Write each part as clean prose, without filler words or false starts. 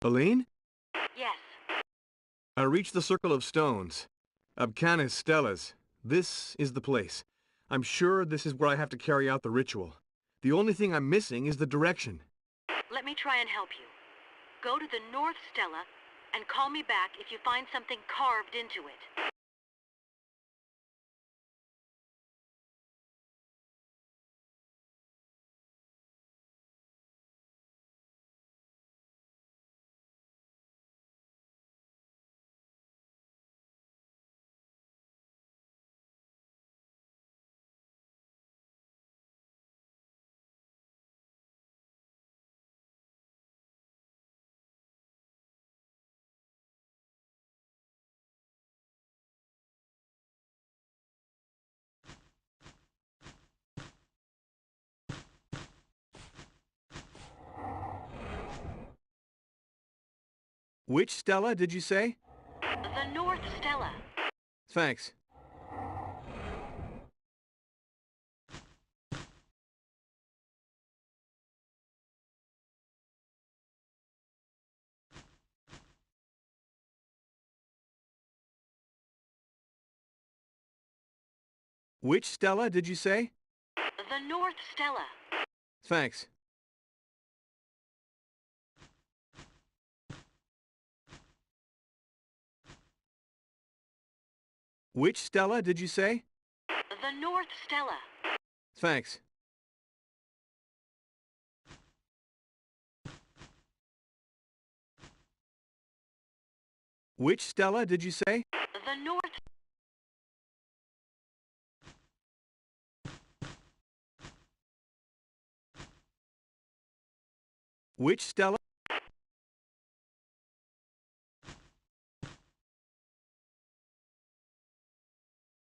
Aline? Yes. I reached the circle of stones. Abcanis Stellas. This is the place. I'm sure this is where I have to carry out the ritual. The only thing I'm missing is the direction. Let me try and help you. Go to the North Stella and call me back if you find something carved into it. Which Stella did you say? The North Stella. Thanks. Which Stella did you say? The North Stella. Thanks. Which Stella did you say? The North Stella. Thanks. Which Stella did you say? The North. Which Stella?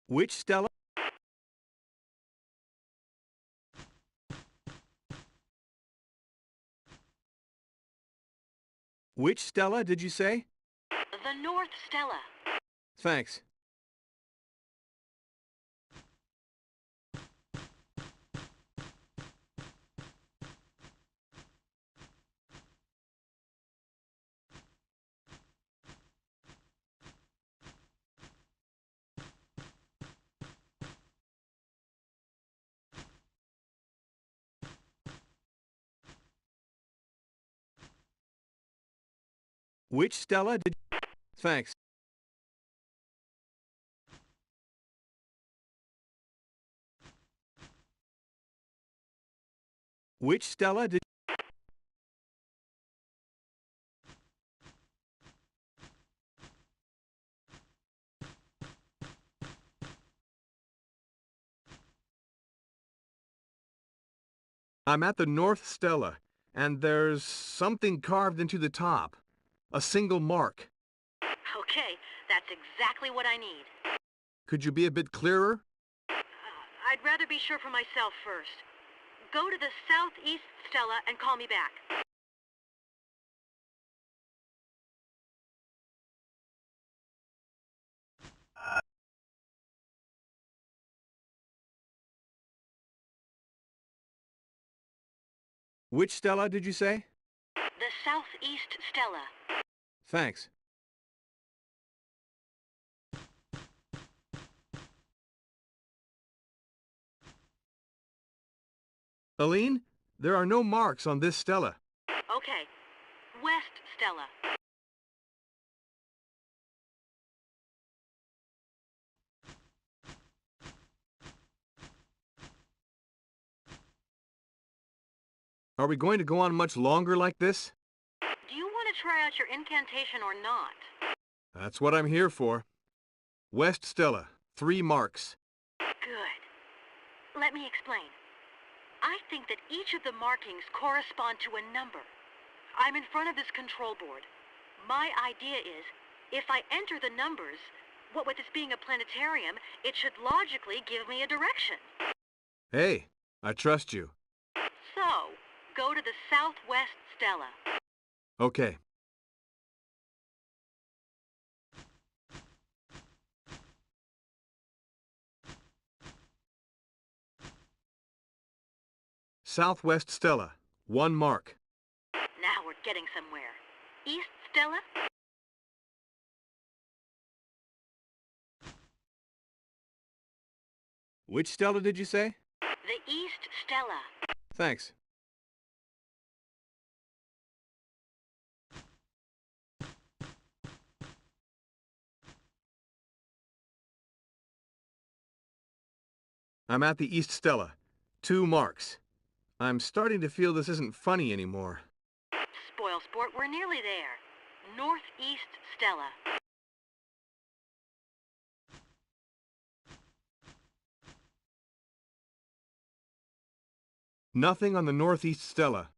Which Stella? Which Stella did you say? The North Stella. Thanks. Which Stella did... Thanks. Which Stella did... I'm at the North Stella, and there's something carved into the top. A single mark. Okay, that's exactly what I need. Could you be a bit clearer? I'd rather be sure for myself first. Go to the Southeast Stella and call me back. Which Stella did you say? The Southeast Stella. Thanks. Aline, there are no marks on this Stella. Okay. West Stella. Are we going to go on much longer like this? Do you want to try out your incantation or not? That's what I'm here for. West Stella, 3 marks. Good. Let me explain. I think that each of the markings correspond to a number. I'm in front of this control board. My idea is, if I enter the numbers, what with this being a planetarium, it should logically give me a direction. Hey, I trust you. So, go to the Southwest Stella. Okay. Southwest Stella, 1 mark. Now we're getting somewhere. East Stella? Which Stella did you say? The East Stella. Thanks. I'm at the East Stella. 2 marks. I'm starting to feel this isn't funny anymore. Spoil sport, we're nearly there. Northeast Stella. Nothing on the Northeast Stella.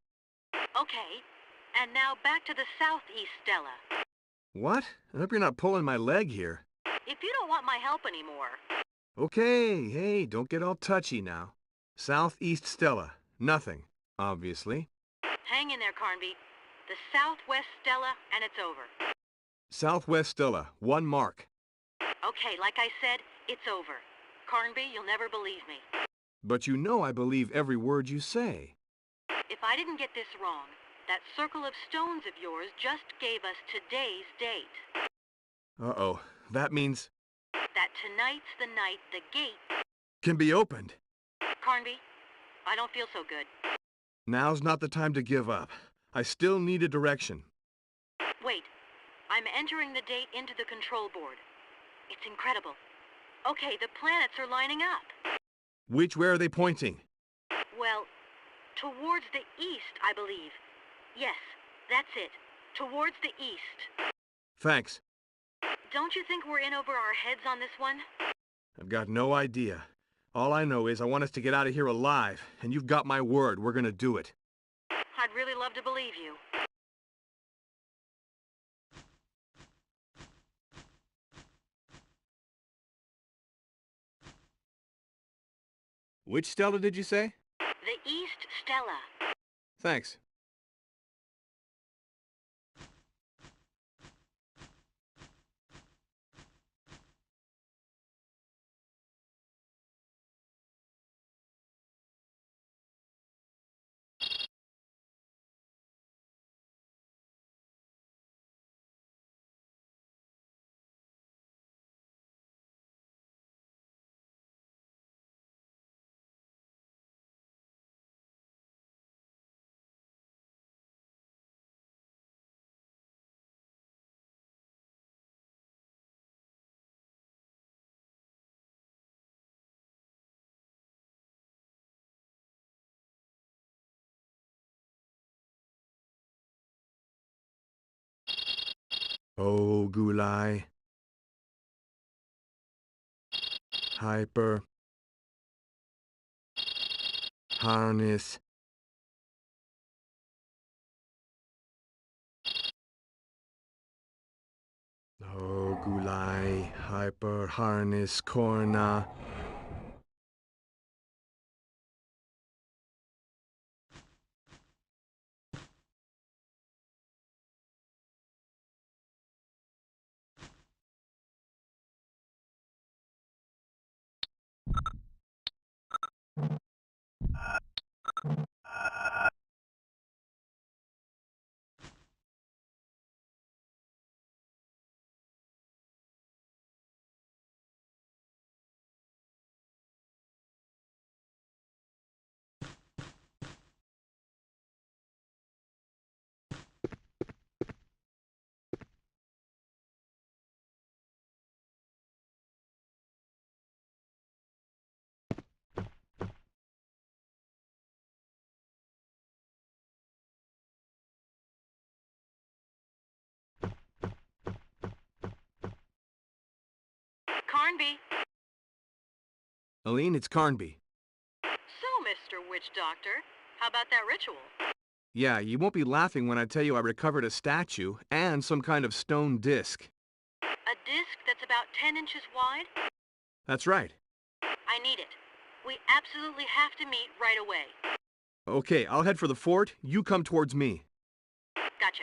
Okay, and now back to the Southeast Stella. What? I hope you're not pulling my leg here. If you don't want my help anymore. Okay, hey, don't get all touchy now. Southeast Stella. Nothing, obviously. Hang in there, Carnby. The Southwest Stella, and it's over. Southwest Stella. 1 mark. Okay, like I said, it's over. Carnby, you'll never believe me. But you know I believe every word you say. If I didn't get this wrong, that circle of stones of yours just gave us today's date. Uh-oh. That means... That tonight's the night the gate can be opened. Carnby, I don't feel so good. Now's not the time to give up. I still need a direction. Wait, I'm entering the date into the control board. It's incredible. Okay, the planets are lining up. Which way are they pointing? Well, towards the east, I believe. Yes, that's it. Towards the east. Thanks. Don't you think we're in over our heads on this one? I've got no idea. All I know is I want us to get out of here alive, and you've got my word. We're gonna do it. I'd really love to believe you. Which Stella did you say? The East Stella. Thanks. Oh, Gulai. Hyper. Harness. Oh, Gulai. Hyper. Harness. Corna. Carnby. Aline, it's Carnby. So, Mr. Witch Doctor, how about that ritual? Yeah, you won't be laughing when I tell you I recovered a statue and some kind of stone disc. A disc that's about 10 inches wide? That's right. I need it. We absolutely have to meet right away. Okay, I'll head for the fort. You come towards me. Gotcha.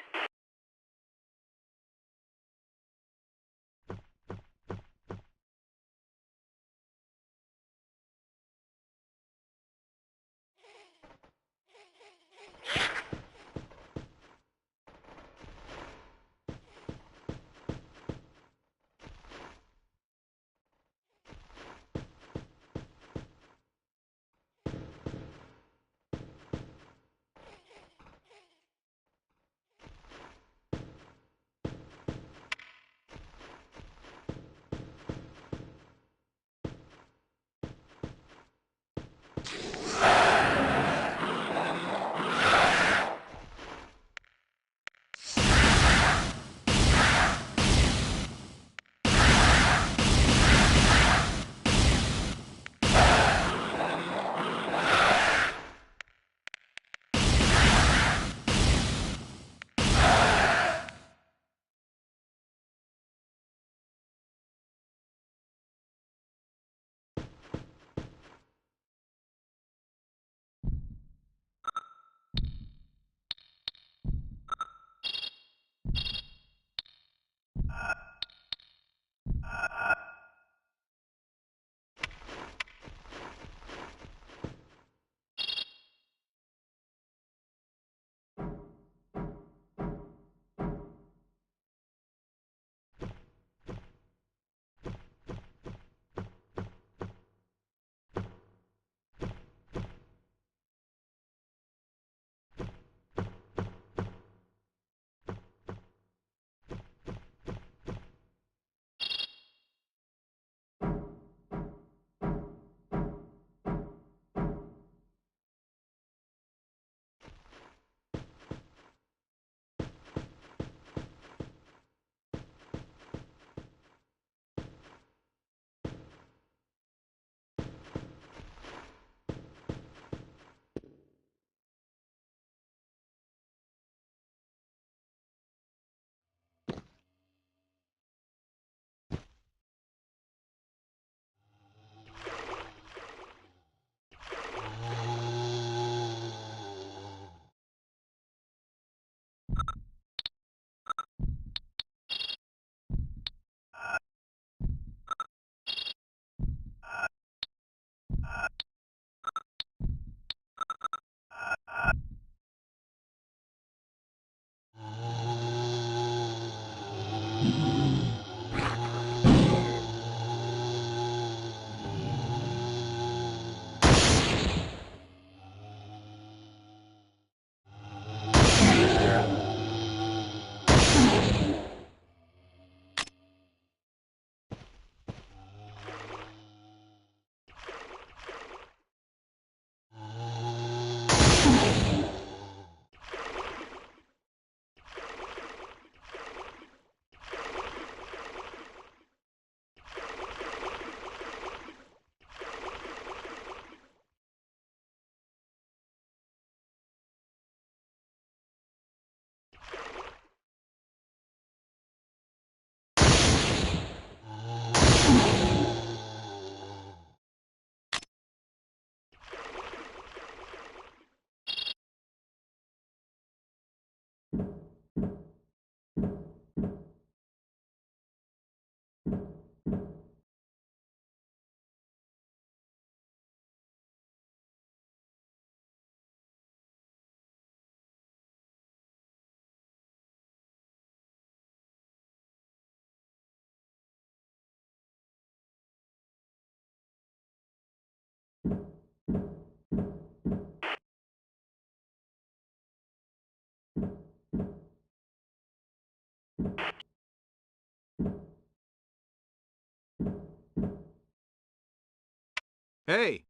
Hey!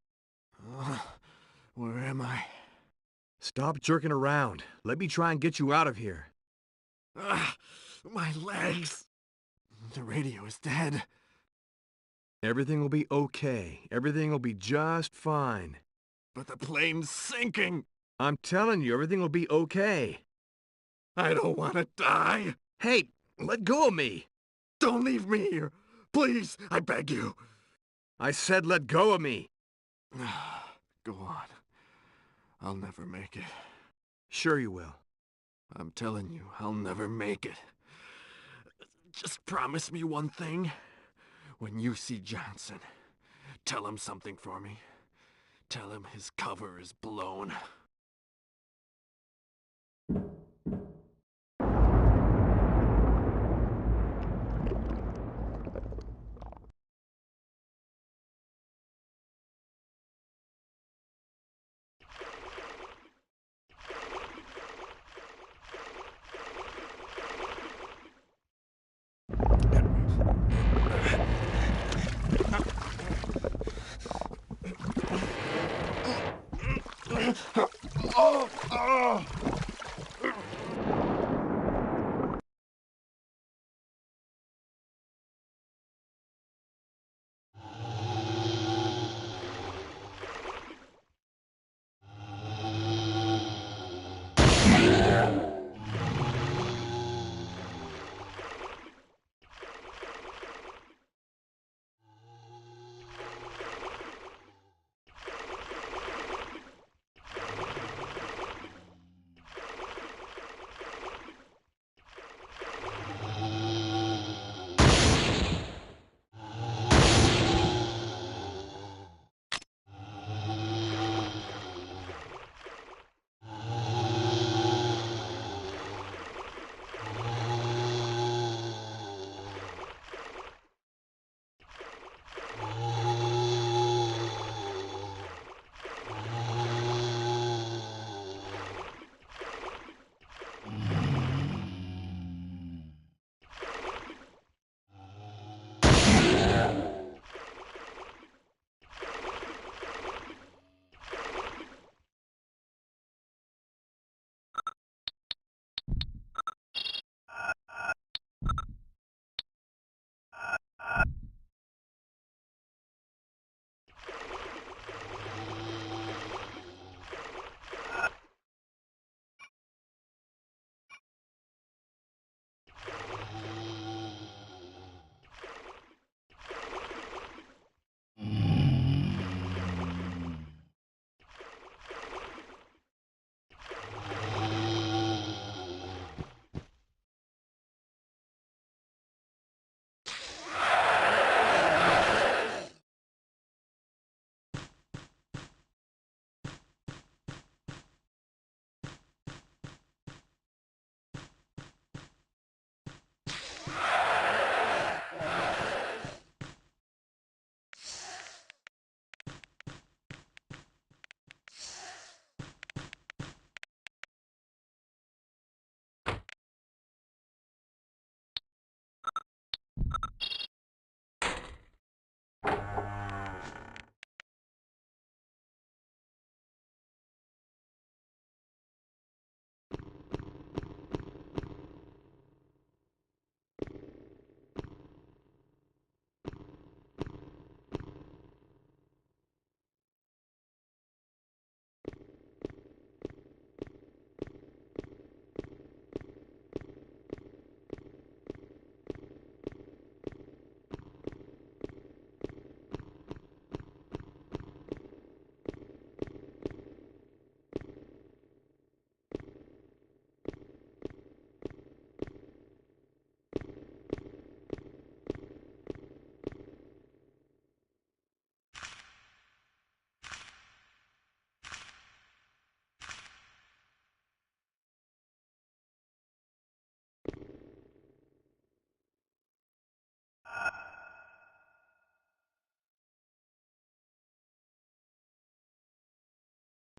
Where am I? Stop jerking around. Let me try and get you out of here. My legs! The radio is dead. Everything will be okay. Everything will be just fine. But the plane's sinking! I'm telling you, everything will be okay. I don't want to die! Hey, let go of me! Don't leave me here! Please, I beg you! I said let go of me! Go on. I'll never make it. Sure you will. I'm telling you, I'll never make it. Just promise me one thing. When you see Johnson, tell him something for me. Tell him his cover is blown.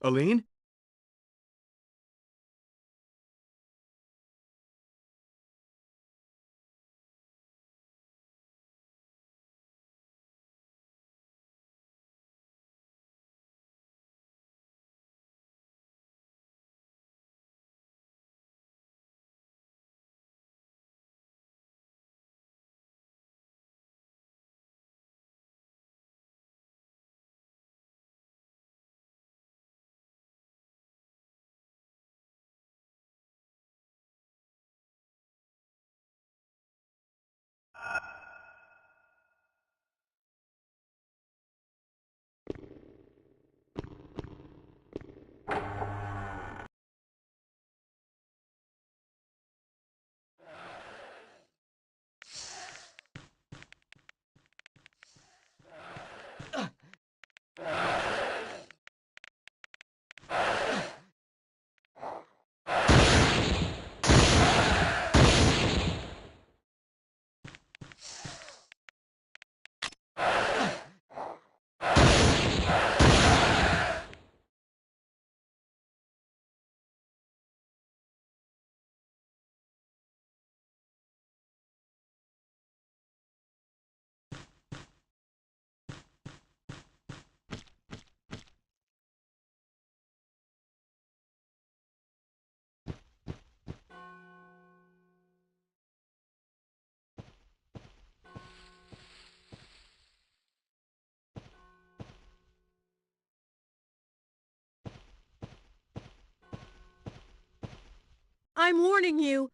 Aline? I'm warning you.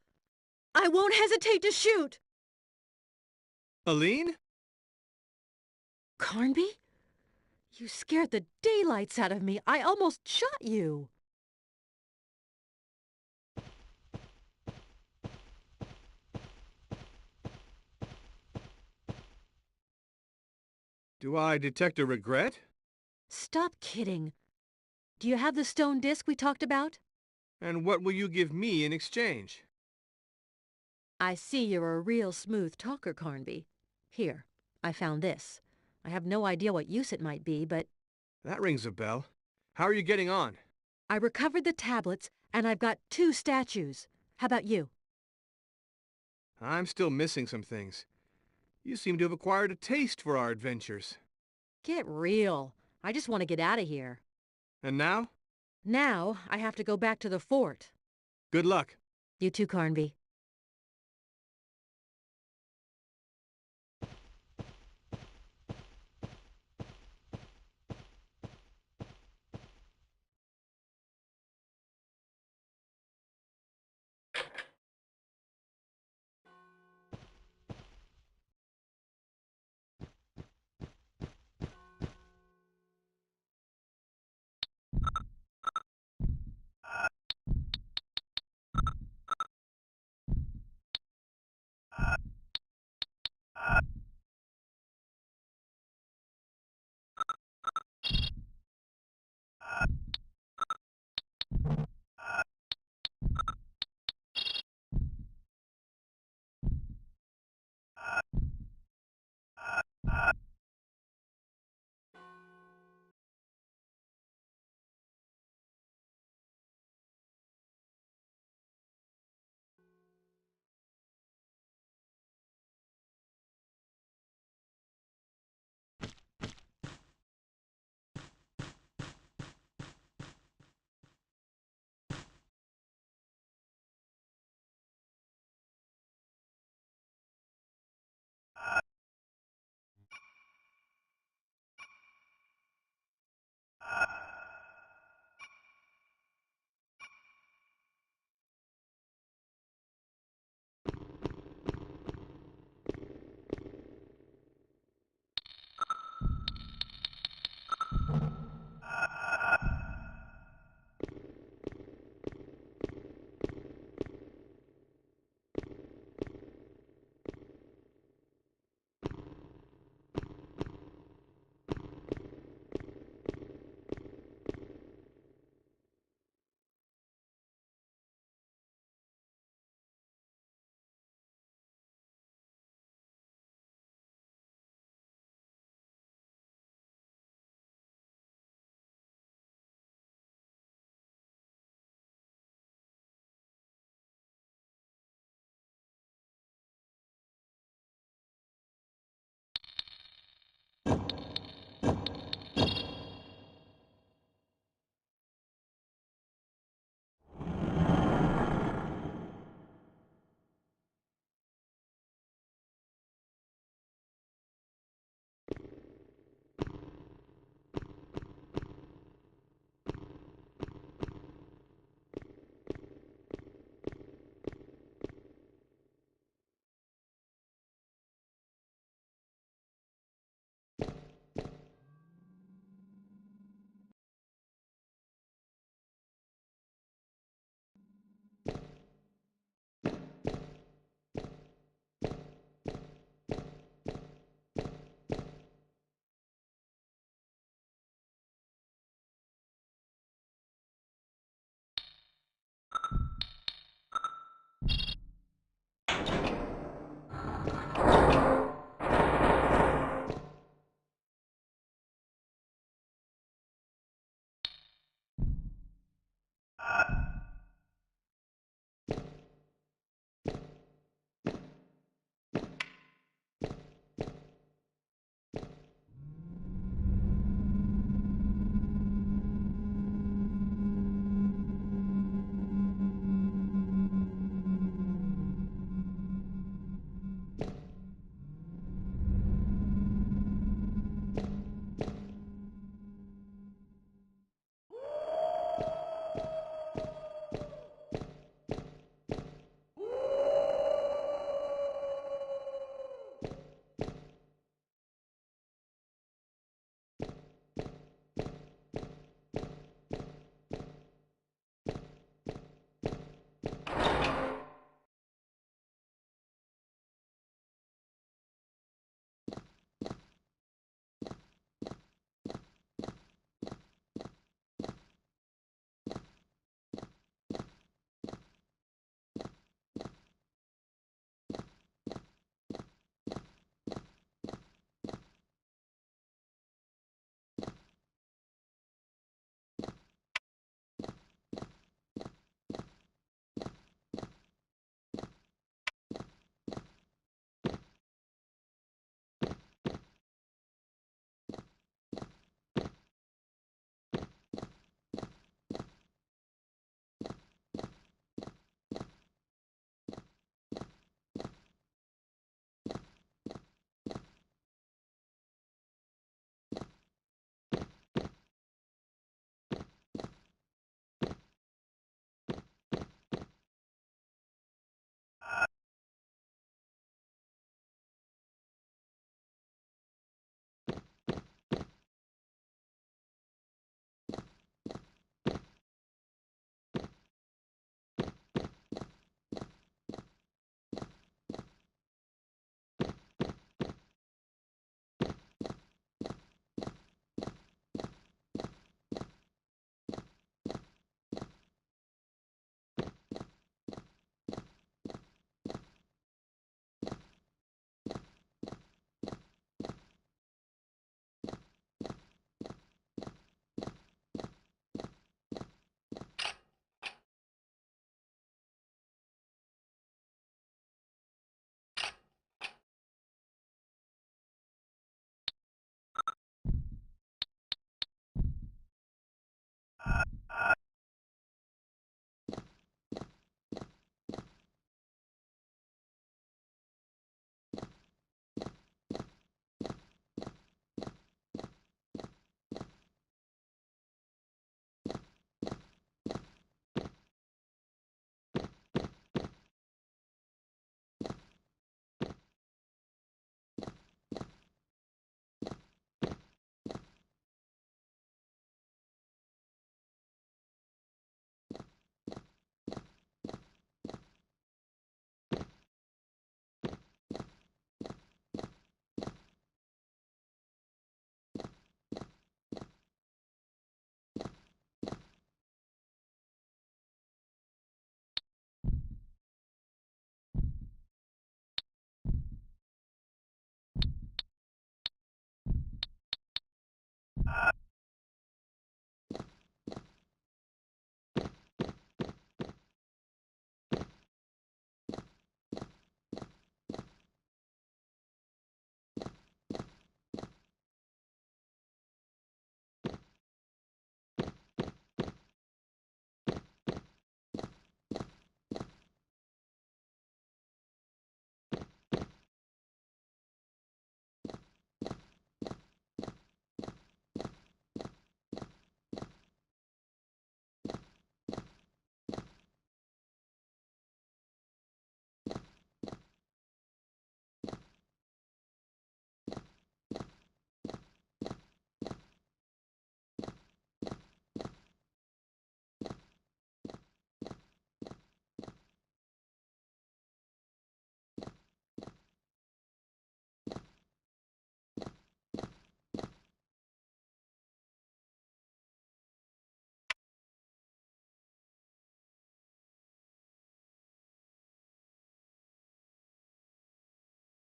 I won't hesitate to shoot. Aline? Carnby? You scared the daylights out of me. I almost shot you. Do I detect a regret? Stop kidding. Do you have the stone disc we talked about? And what will you give me in exchange? I see you're a real smooth talker, Carnby. Here, I found this. I have no idea what use it might be, but That rings a bell. How are you getting on? I recovered the tablets, and I've got 2 statues. How about you? I'm still missing some things. You seem to have acquired a taste for our adventures. Get real. I just want to get out of here. And now? Now, I have to go back to the fort. Good luck. You too, Carnby.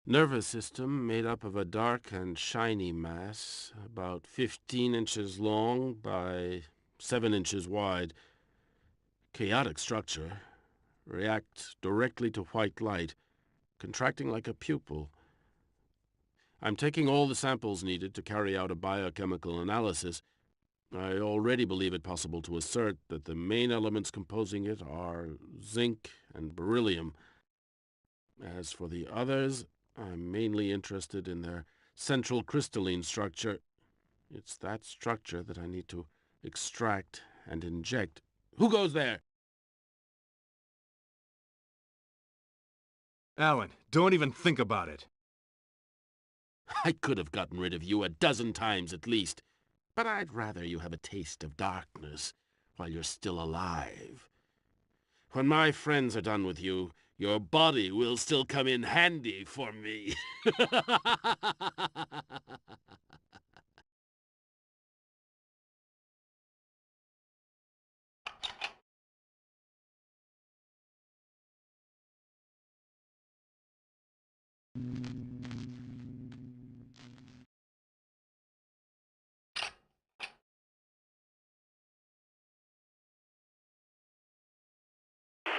Nervous system made up of a dark and shiny mass, about 15 inches long by 7 inches wide. Chaotic structure. React directly to white light, contracting like a pupil. I'm taking all the samples needed to carry out a biochemical analysis. I already believe it possible to assert that the main elements composing it are zinc and beryllium. As for the others, I'm mainly interested in their central crystalline structure. It's that structure that I need to extract and inject. Who goes there? Alan, don't even think about it. I could have gotten rid of you a dozen times at least, but I'd rather you have a taste of darkness while you're still alive. When my friends are done with you, your body will still come in handy for me.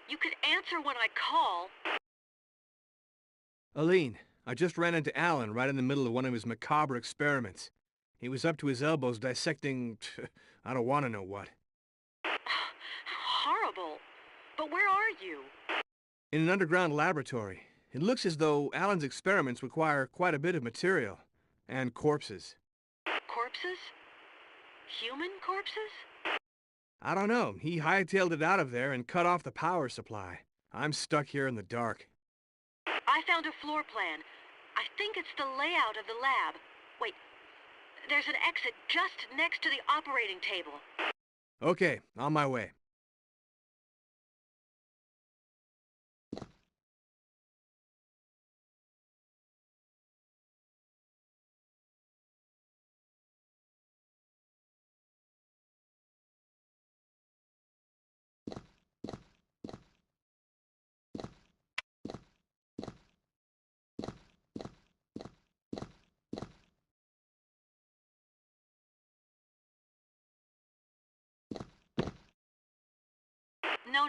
You could answer when I call. Aline, I just ran into Alan right in the middle of one of his macabre experiments. He was up to his elbows dissecting... I don't want to know what. Horrible. But where are you? In an underground laboratory. It looks as though Alan's experiments require quite a bit of material. And corpses. Corpses? Human corpses? I don't know. He hightailed it out of there and cut off the power supply. I'm stuck here in the dark. I found a floor plan. I think it's the layout of the lab. Wait, there's an exit just next to the operating table. Okay, on my way.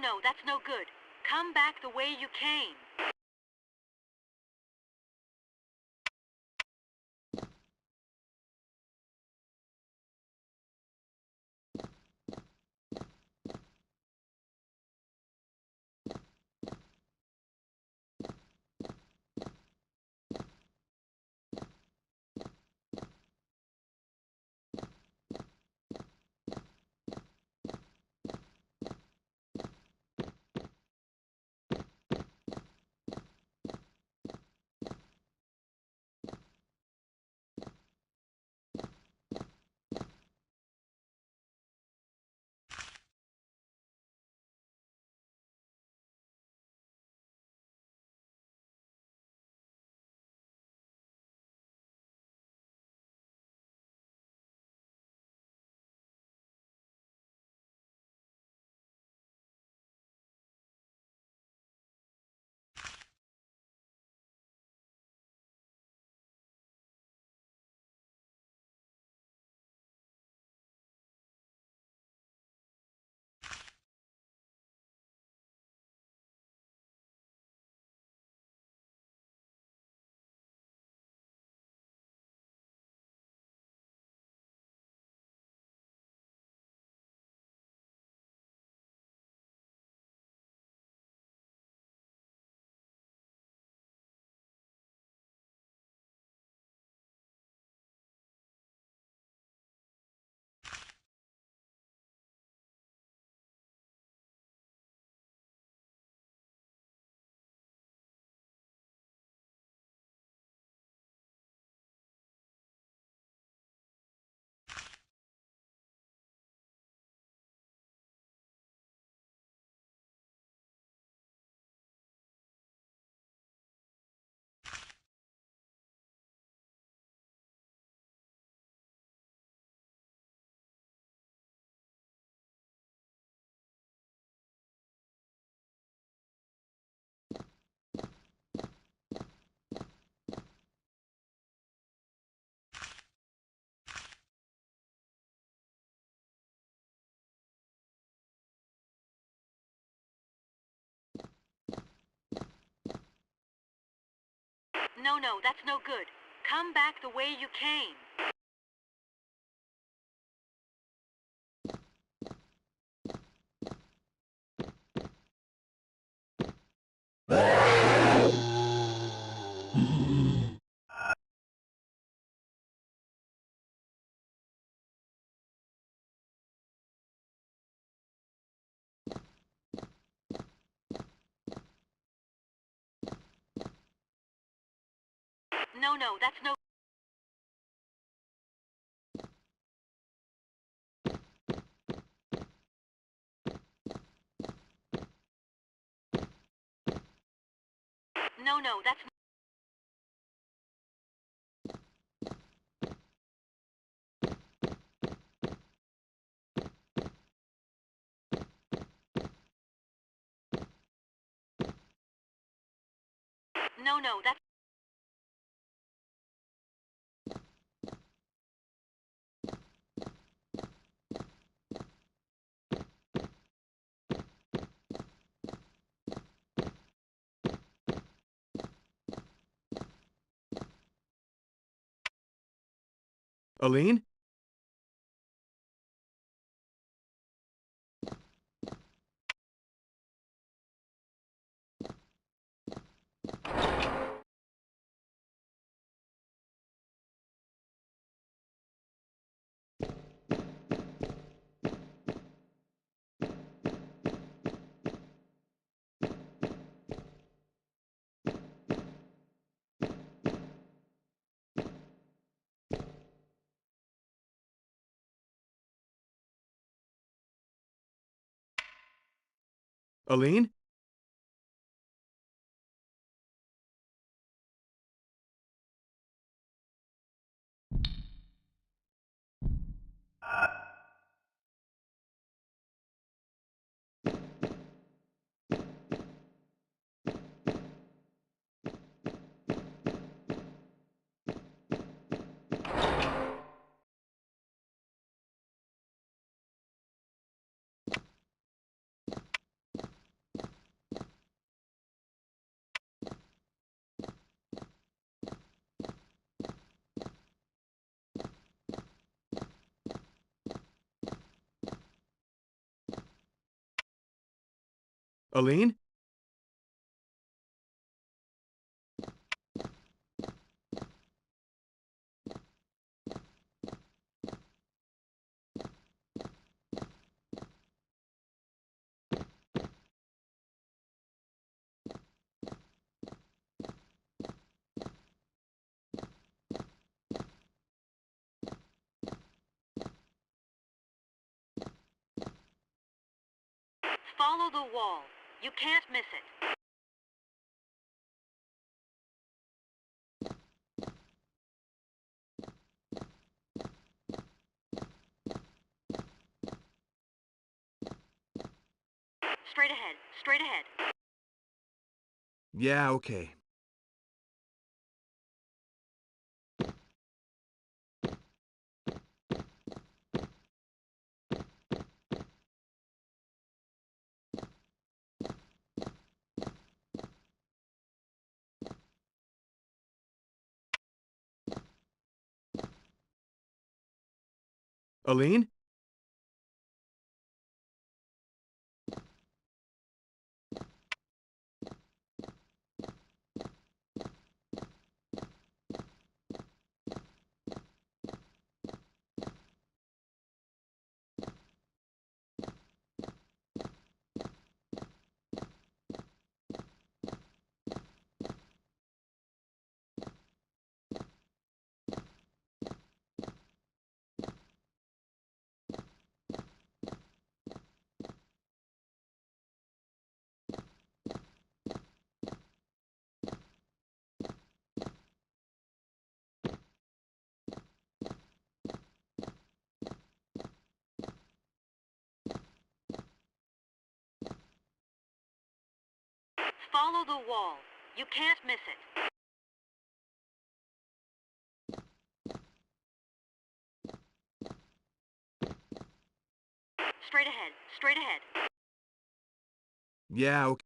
No, that's no good. Come back the way you came. No, that's no good. Come back the way you came. No, that's no... No, that's... No, that's... Aline? Aline? Aline? Follow the wall. You can't miss it. Straight ahead. Straight ahead. Yeah, okay. Aline? Follow the wall. You can't miss it. Straight ahead. Straight ahead. Yeah, okay.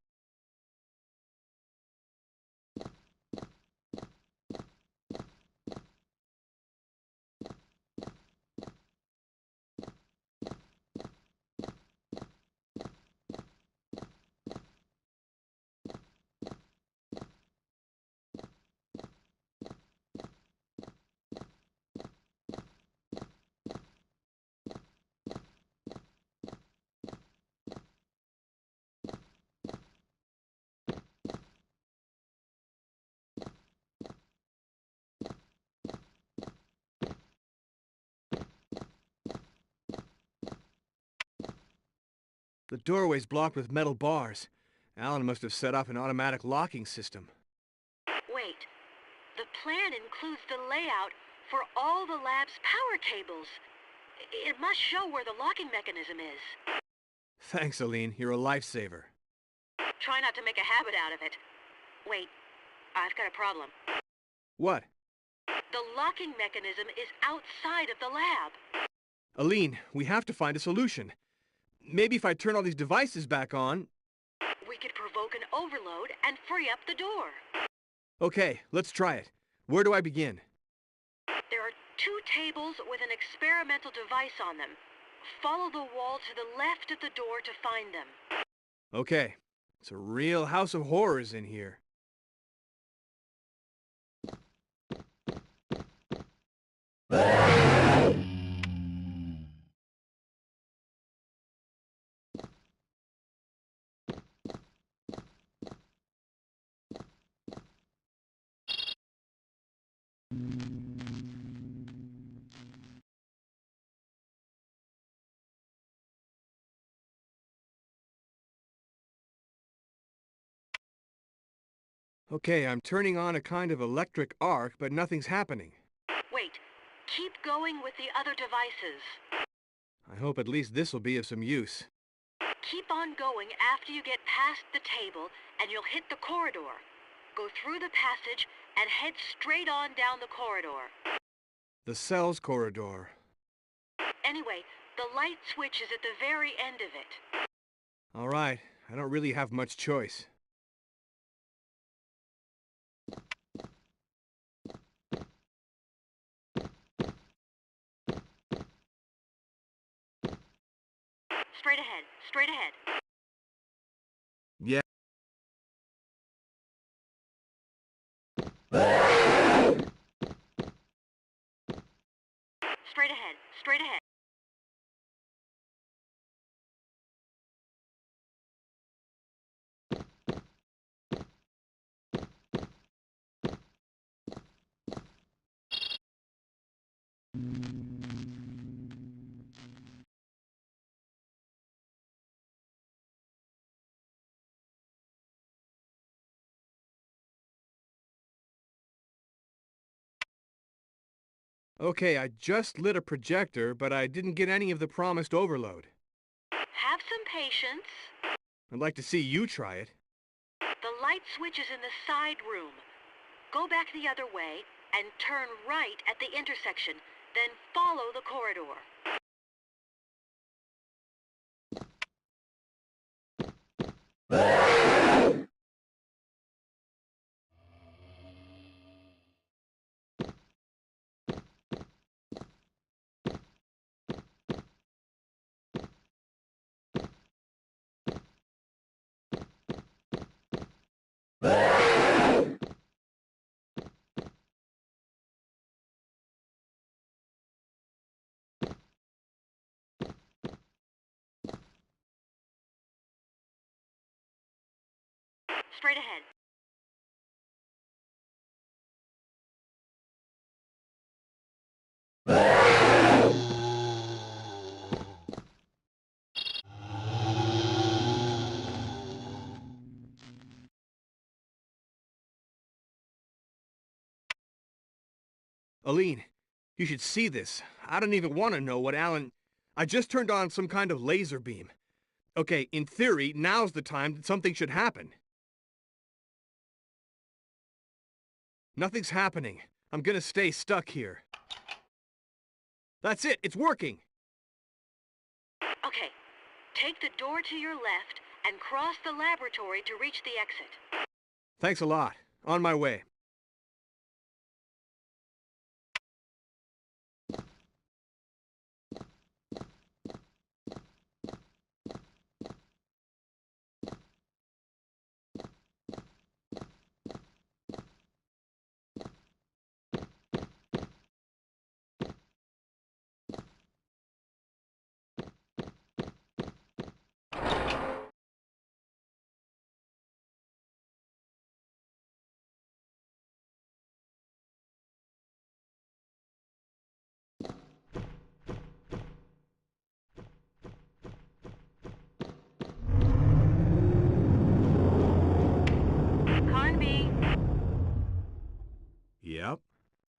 The doorway's blocked with metal bars. Alan must have set off an automatic locking system. Wait. The plan includes the layout for all the lab's power cables. It must show where the locking mechanism is. Thanks, Aline. You're a lifesaver. Try not to make a habit out of it. Wait, I've got a problem. What? The locking mechanism is outside of the lab. Aline, we have to find a solution. Maybe if I turn all these devices back on... We could provoke an overload and free up the door. Okay, let's try it. Where do I begin? There are 2 tables with an experimental device on them. Follow the wall to the left of the door to find them. Okay. It's a real house of horrors in here. Okay, I'm turning on a kind of electric arc, but nothing's happening. Wait, keep going with the other devices. I hope at least this will be of some use. Keep on going after you get past the table, and you'll hit the corridor. Go through the passage and head straight on down the corridor. The cells corridor. Anyway, the light switch is at the very end of it. All right, I don't really have much choice. Straight ahead, straight ahead. Yeah. Straight ahead, straight ahead. Okay, I just lit a projector, but I didn't get any of the promised overload. Have some patience. I'd like to see you try it. The light switch is in the side room. Go back the other way and turn right at the intersection, then follow the corridor. Straight ahead. Aline, you should see this. I don't even want to know what Alan... I just turned on some kind of laser beam. Okay, in theory, now's the time that something should happen. Nothing's happening. I'm gonna stay stuck here. That's it! It's working! Okay. Take the door to your left and cross the laboratory to reach the exit. Thanks a lot. On my way.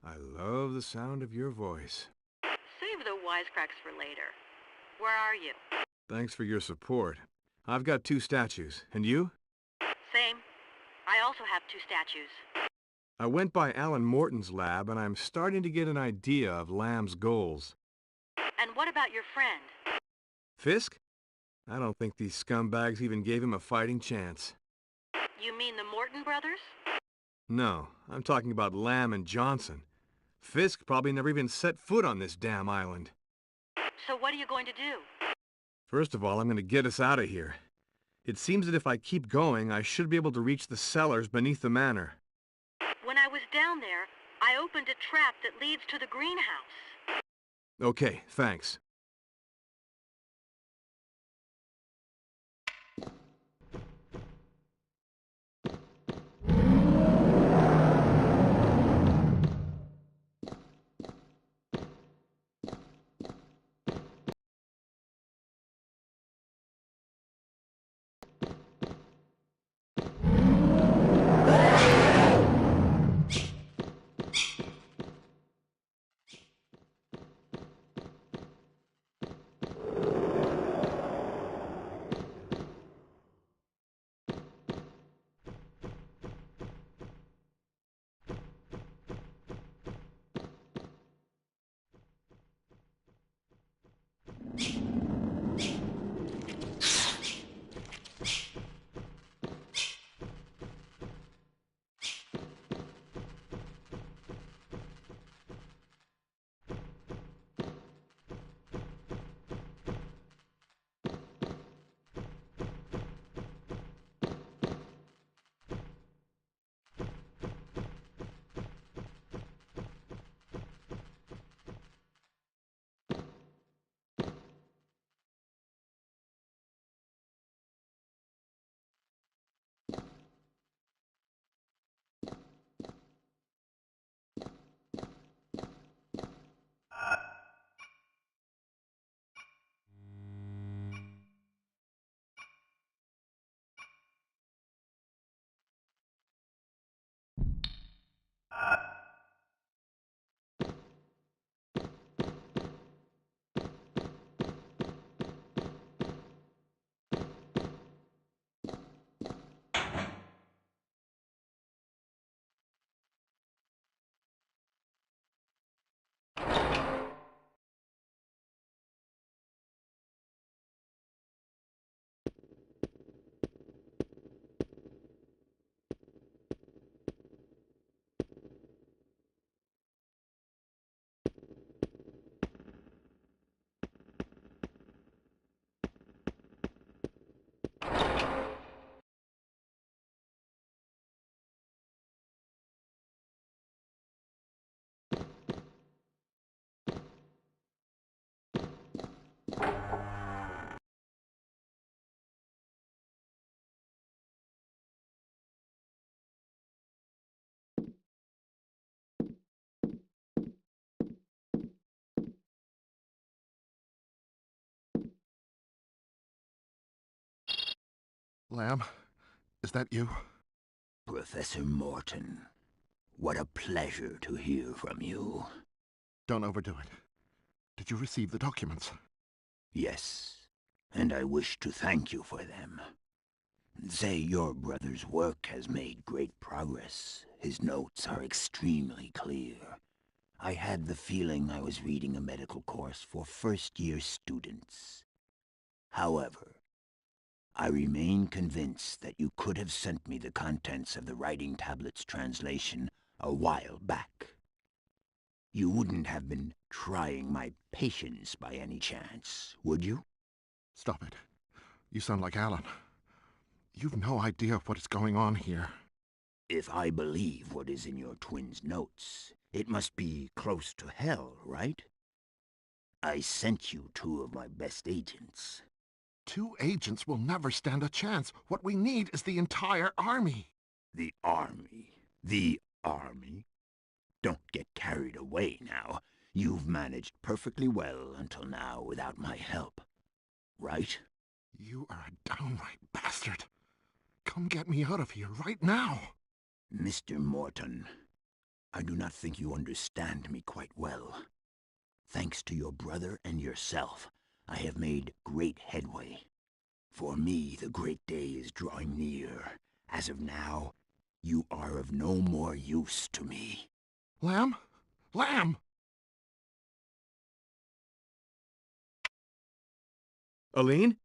I love the sound of your voice. Save the wisecracks for later. Where are you? Thanks for your support. I've got 2 statues. And you? Same. I also have 2 statues. I went by Alan Morton's lab, and I'm starting to get an idea of Lamb's goals. And what about your friend? Fisk? I don't think these scumbags even gave him a fighting chance. You mean the Morton brothers? No, I'm talking about Lamb and Johnson. Fisk probably never even set foot on this damn island. So what are you going to do? First of all, I'm going to get us out of here. It seems that if I keep going, I should be able to reach the cellars beneath the manor. When I was down there, I opened a trap that leads to the greenhouse. Okay, thanks. Lamb, is that you? Professor Morton, what a pleasure to hear from you. Don't overdo it. Did you receive the documents? Yes, and I wish to thank you for them. Say your brother's work has made great progress. His notes are extremely clear. I had the feeling I was reading a medical course for first-year students. However, I remain convinced that you could have sent me the contents of the writing tablet's translation a while back. You wouldn't have been trying my patience by any chance, would you? Stop it. You sound like Alan. You've no idea what is going on here. If I believe what is in your twin's notes, it must be close to hell, right? I sent you 2 of my best agents. 2 agents will never stand a chance. What we need is the entire army. The army? The army? Don't get carried away now. You've managed perfectly well until now without my help. Right? You are a downright bastard. Come get me out of here right now. Mr. Morton, I do not think you understand me quite well. Thanks to your brother and yourself, I have made great headway. For me, the great day is drawing near. As of now, you are of no more use to me. Lamb? Lamb! Aline?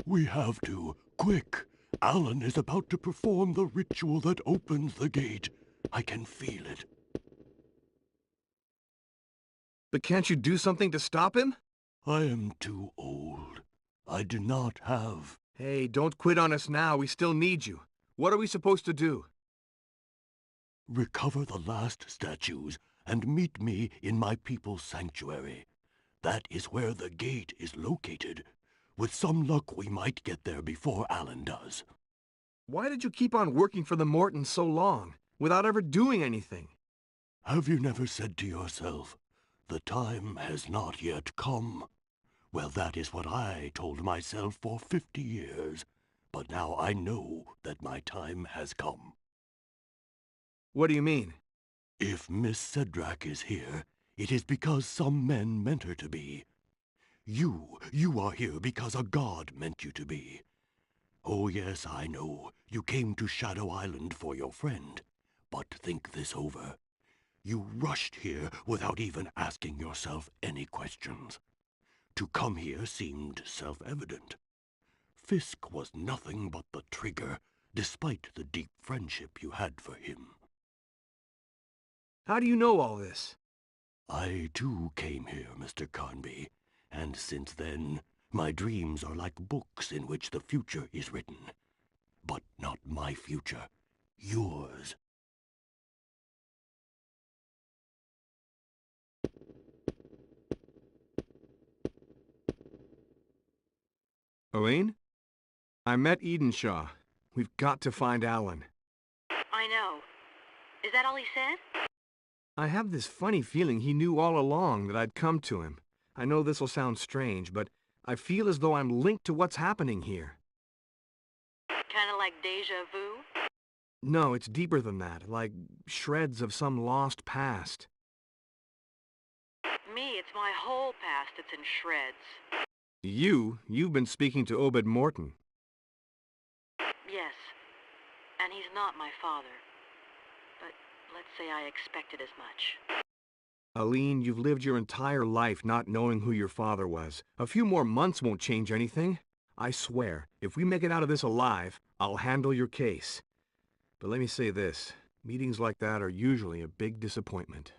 We have to. Quick! Alan is about to perform the ritual that opens the gate. I can feel it. But can't you do something to stop him? I am too old. I do not have... Hey, don't quit on us now. We still need you. What are we supposed to do? Recover the last statues and meet me in my people's sanctuary. That is where the gate is located. With some luck, we might get there before Alan does. Why did you keep on working for the Mortons so long, without ever doing anything? Have you never said to yourself, the time has not yet come? Well, that is what I told myself for 50 years. But now I know that my time has come. What do you mean? If Miss Cedrak is here, it is because some men meant her to be. You are here because a god meant you to be. Oh yes, I know, you came to Shadow Island for your friend. But think this over. You rushed here without even asking yourself any questions. To come here seemed self-evident. Fisk was nothing but the trigger, despite the deep friendship you had for him. How do you know all this? I too came here, Mr. Carnby. And since then, my dreams are like books in which the future is written. But not my future, yours. Aline? I met Edenshaw. We've got to find Alan. I know. Is that all he said? I have this funny feeling he knew all along that I'd come to him. I know this'll sound strange, but I feel as though I'm linked to what's happening here. Kinda like deja vu? No, it's deeper than that, like shreds of some lost past. Me, it's my whole past that's in shreds. You've been speaking to Obed Morton. Yes. And he's not my father. But let's say I expected as much. Aline, you've lived your entire life not knowing who your father was. A few more months won't change anything. I swear, if we make it out of this alive, I'll handle your case. But let me say this, meetings like that are usually a big disappointment.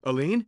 Aline?